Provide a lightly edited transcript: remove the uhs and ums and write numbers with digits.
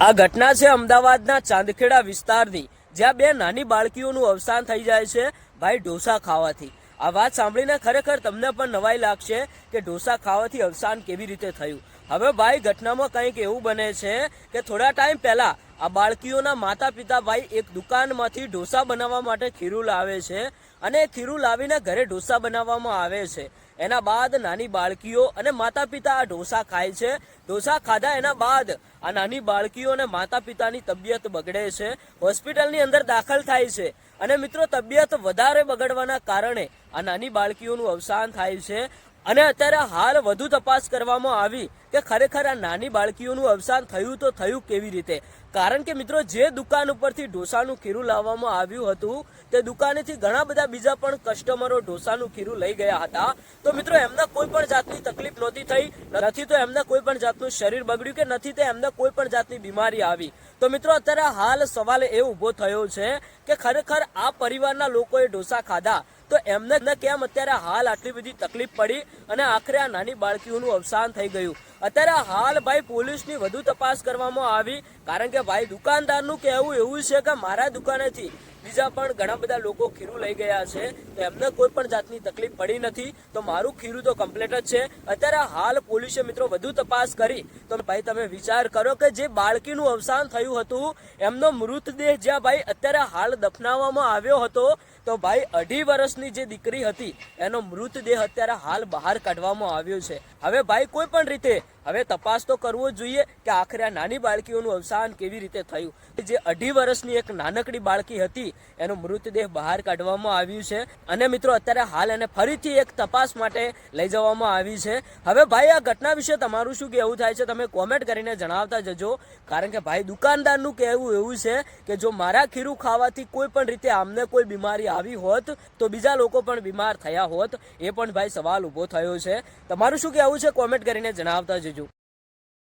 આ ઘટના છે અમદાવાદના ચાંદખેડા વિસ્તારની, જ્યાં બે નાની બાળકીઓનું અવસાન થઈ જાય છે ભાઈ ઢોસા ખાવાથી। આ વાત સાંભળીને ખરેખર તમને પણ નવાઈ લાગશે કે ઢોસા ખાવાથી અવસાન કેવી રીતે થયું। હવે ભાઈ ઘટનામાં કંઈક એવું બને છે કે થોડા ટાઈમ પહેલા આ બાળકીઓના માતા પિતા ભાઈ એક દુકાનમાંથી ઢોસા બનાવવા માટે ખીરું લાવે છે અને ખીરું લાવીને ઘરે ઢોસા બનાવવામાં આવે છે। એના બાદ નાની બાળકીઓ અને માતા પિતા આ ઢોસા ખાય છે। ઢોસા ખાધા એના બાદ આ નાની બાળકીઓ અને માતા પિતાની તબિયત બગડે છે, હોસ્પિટલની અંદર દાખલ થાય છે અને મિત્રો તબિયત વધારે બગડવાના કારણે આ નાની બાળકીઓનું અવસાન થાય છે। અને અત્યારે હાલ વધુ તપાસ કરવામાં આવી કે ખરેખર આ નાની બાળકીઓનું અવસાન થયું તો થયું કેવી રીતે, કારણ કે મિત્રો જે દુકાન ઉપરથી ઢોસાનું ખીરું લાવવામાં આવ્યું હતું તે દુકાનેથી ઘણા બધા બીજા પણ કસ્ટમરો ઢોસાનું ખીરું લઈ ગયા હતા। તો મિત્રો એમને કોઈ પણ જાતની તકલીફ નહોતી થઈ, નથી તો એમને કોઈ પણ જાતનું શરીર બગડ્યું કે નથી તો એમને કોઈ પણ જાતની બીમારી આવી। તો મિત્રો અત્યારે હાલ સવાલ એ ઊભો થયો છે કે ખરેખર આ પરિવારના લોકોએ ઢોસા ખાધા તો એમને કેમ અત્યારે હાલ આટલી બધી તકલીફ પડી અને આખરે આ નાની બાળકીઓનું અવસાન થઈ ગયું। અત્યારે હાલ ભાઈ પોલીસની વધુ તપાસ કરવામાં આવી, કારણ કે ભાઈ દુકાનદારનું કહેવું એવું છે કે મારા દુકાનેથી બીજા પણ ઘણા બધા લોકો ખીરું લઈ ગયા છે તો એમને કોઈ પણ જાતની તકલીફ પડી નથી, તો મારું ખીરું તો કમ્પ્લીટ જ છે। અત્યારે હાલ પોલીસે મિત્રો વધુ તપાસ કરી તો ભાઈ તમે વિચાર કરો કે જે બાળકીનું અવસાન થયું હતું એમનો મૃતદેહ જ્યાં ભાઈ અત્યારે હાલ દફનાવવામાં આવ્યો હતો તો ભાઈ 2.5 વર્ષની જે દીકરી હતી એનો મૃતદેહ અત્યારે હાલ બહાર કાઢવામાં આવ્યો છે। હવે ભાઈ કોઈ પણ રીતે હવે તપાસ તો કરવો જોઈએ કે આખરે આ નાની બાળકીઓનું અવસાન કેવી રીતે થયું। જે 2.5 વર્ષની એક નાનકડી બાળકી હતી એનો મૃતદેહ બહાર કાઢવામાં આવ્યું છે અને મિત્રો અત્યારે હાલ એને ફરીથી એક તપાસ માટે લઈ જવામાં આવી છે। હવે ભાઈ આ ઘટના વિશે તમારું શું કહેવું થાય છે તમે કોમેન્ટ કરીને જણાવતા જજો, કારણ કે ભાઈ દુકાનદારનું કહેવું એવું છે કે જો મારા ખીરું ખાવાથી કોઈ પણ રીતે આમને કોઈ બીમારી આવી હોત તો બીજા લોકો પણ બીમાર થયા હોત, એ પણ ભાઈ સવાલ ઊભો થયો છે। તમારું શું કહેવું છે કોમેન્ટ કરીને જણાવતા જજો।